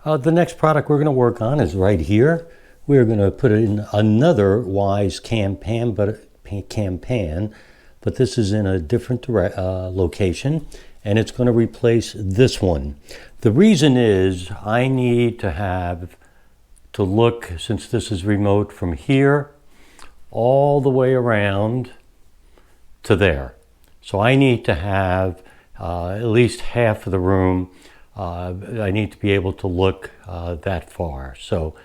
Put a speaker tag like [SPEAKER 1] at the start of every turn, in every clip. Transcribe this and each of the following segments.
[SPEAKER 1] The next product we're going to work on is right here. We're going to put in another Wyze Cam Pan, but this is in a different location, and it's going to replace this one. The reason is I need to look, since this is remote, from here all the way around to there. So I need to have at least half of the room. I need to be able to look that far. So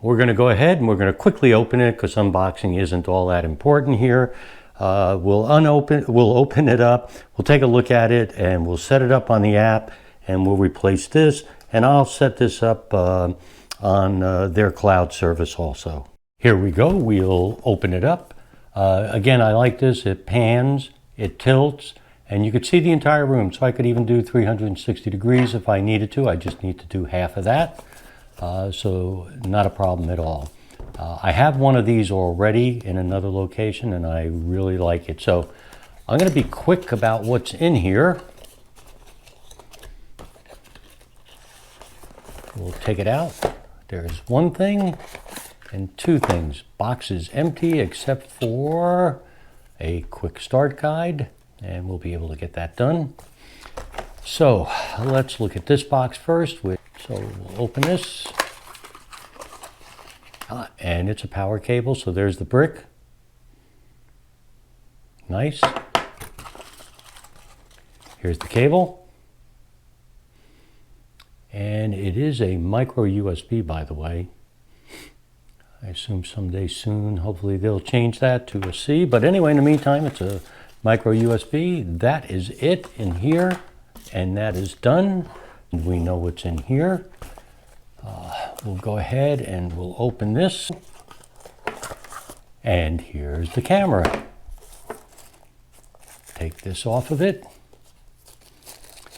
[SPEAKER 1] we're going to go ahead and we're going to quickly open it because unboxing isn't all that important here. We'll open it up, we'll take a look at it, and we'll set it up on the app, and we'll replace this, and I'll set this up on their cloud service also. Here we go. We'll open it up. Again, I like this. It pans, it tilts, and you could see the entire room. So I could even do 360 degrees if I needed to. I just need to do half of that. So not a problem at all. I have one of these already in another location, and I really like it. So I'm going to be quick about what's in here. We'll take it out. There's one thing and two things. Box is empty except for a quick start guide, and we'll be able to get that done. So let's look at this box first. So we'll open this. And it's a power cable, so there's the brick. Nice. Here's the cable. And it is a micro USB, by the way. I assume someday soon, hopefully they'll change that to a C. But anyway, in the meantime, it's a micro USB. That is it in here, and that is done. We know what's in here. We'll go ahead and we'll open this. And here's the camera. Take this off of it.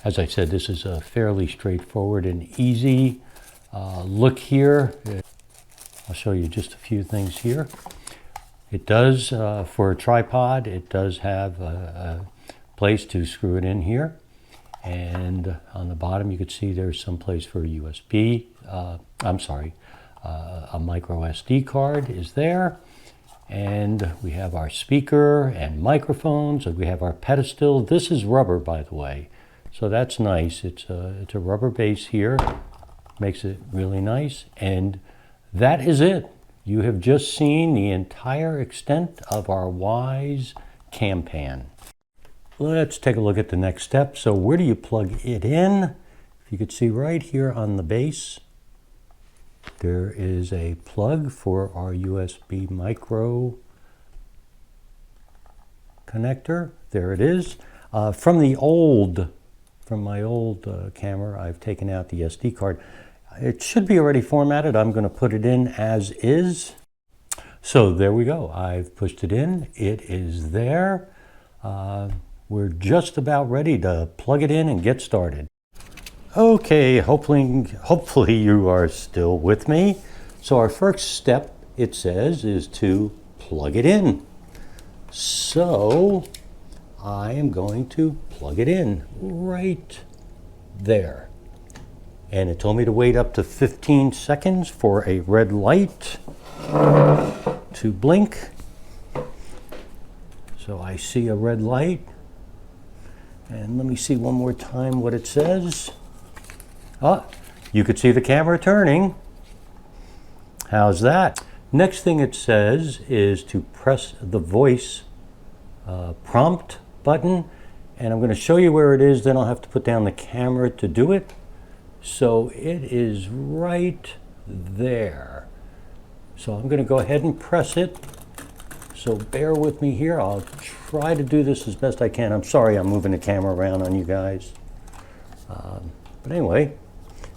[SPEAKER 1] As I said, this is a fairly straightforward and easy look here. I'll show you just a few things here. It does, for a tripod, it does have a place to screw it in here. And on the bottom, you can see there's some place for a USB. A micro SD card is there. And we have our speaker and microphones. And we have our pedestal. This is rubber, by the way. So that's nice. It's a rubber base here. Makes it really nice. And that is it. You have just seen the entire extent of our Wyze Cam Pan. Let's take a look at the next step. So where do you plug it in? If you could see right here on the base, there is a plug for our USB micro connector. There it is. From my old camera, I've taken out the SD card. It should be already formatted. I'm going to put it in as is. So there we go. I've pushed it in. It is there. We're just about ready to plug it in and get started. Okay, hopefully you are still with me. So our first step, it says, is to plug it in. So I am going to plug it in right there. And it told me to wait up to 15 seconds for a red light to blink. So I see a red light. And let me see one more time what it says. You could see the camera turning. How's that? Next thing it says is to press the voice prompt button. And I'm going to show you where it is, then I'll have to put down the camera to do it. So it is right there. So I'm going to go ahead and press it. So bear with me here. I'll try to do this as best I can. I'm sorry I'm moving the camera around on you guys. But anyway,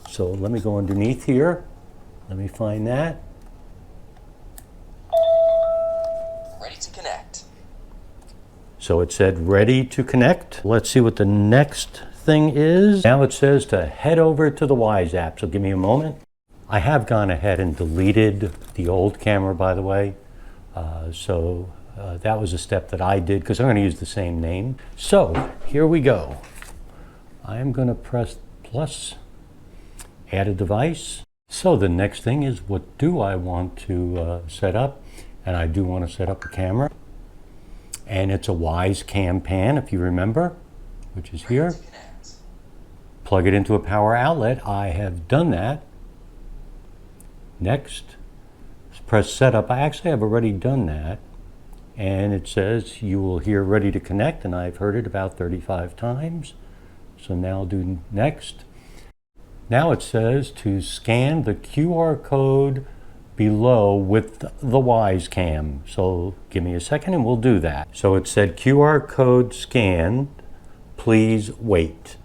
[SPEAKER 1] so let me go underneath here. Let me find that.
[SPEAKER 2] Ready to connect.
[SPEAKER 1] So it said ready to connect. Let's see what the next thing is. Now it says to head over to the Wyze app. So give me a moment. I have gone ahead and deleted the old camera, by the way. That was a step that I did because I'm going to use the same name. So here we go. I am going to press plus, add a device. So the next thing is, what do I want to set up? And I do want to set up a camera. And it's a Wyze Cam Pan, if you remember, which is here.
[SPEAKER 2] Ready to connect.
[SPEAKER 1] Plug it into a power outlet. I have done that. Next, press setup. I actually have already done that. And it says you will hear ready to connect, and I've heard it about 35 times. So now I'll do next. Now it says to scan the QR code below with the Wyze Cam. So give me a second and we'll do that. So it said QR code scanned, please wait.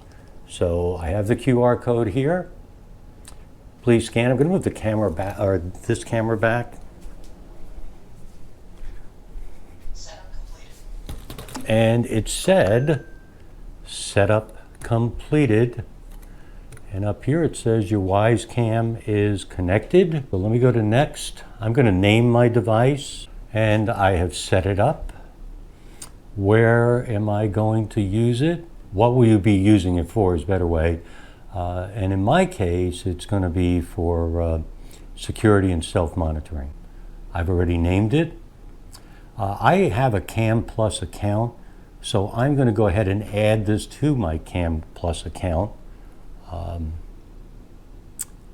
[SPEAKER 1] So I have the QR code here. Please scan. I'm going to move the camera back, or this camera back.
[SPEAKER 2] Setup completed.
[SPEAKER 1] And it said setup completed. And up here it says your Wyze Cam is connected. So let me go to next. I'm going to name my device, and I have set it up. Where am I going to use it? What will you be using it for is a better way. And in my case, it's going to be for security and self-monitoring. I've already named it. I have a Cam Plus account, so I'm going to go ahead and add this to my Cam Plus account.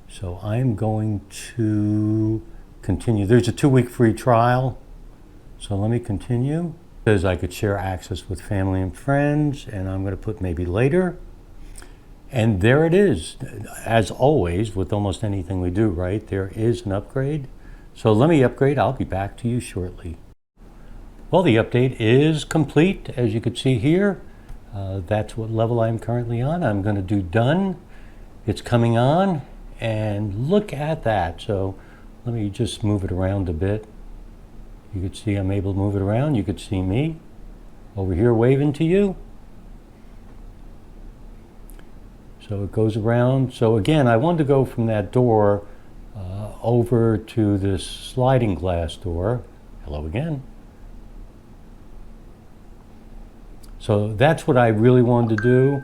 [SPEAKER 1] So I'm going to continue. There's a 2-week free trial. So let me continue. It says I could share access with family and friends, and I'm going to put maybe later. And there it is. As always, with almost anything we do, right, there is an upgrade. So let me upgrade. I'll be back to you shortly. Well, the update is complete, as you can see here. That's what level I'm currently on. I'm going to do done. It's coming on, and look at that. So let me just move it around a bit. You could see I'm able to move it around. You could see me over here waving to you. So it goes around. So again, I wanted to go from that door over to this sliding glass door. Hello again. So that's what I really wanted to do.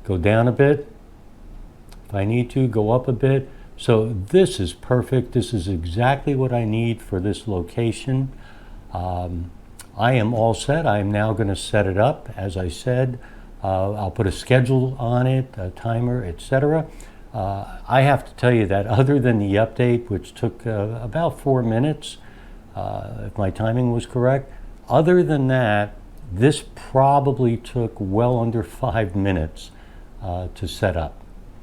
[SPEAKER 1] Go down a bit. If I need to, go up a bit. So this is perfect. This is exactly what I need for this location. I am all set. I am now going to set it up. As I said, I'll put a schedule on it, a timer, etc. I have to tell you that other than the update, which took about 4 minutes, if my timing was correct, other than that, this probably took well under 5 minutes to set up.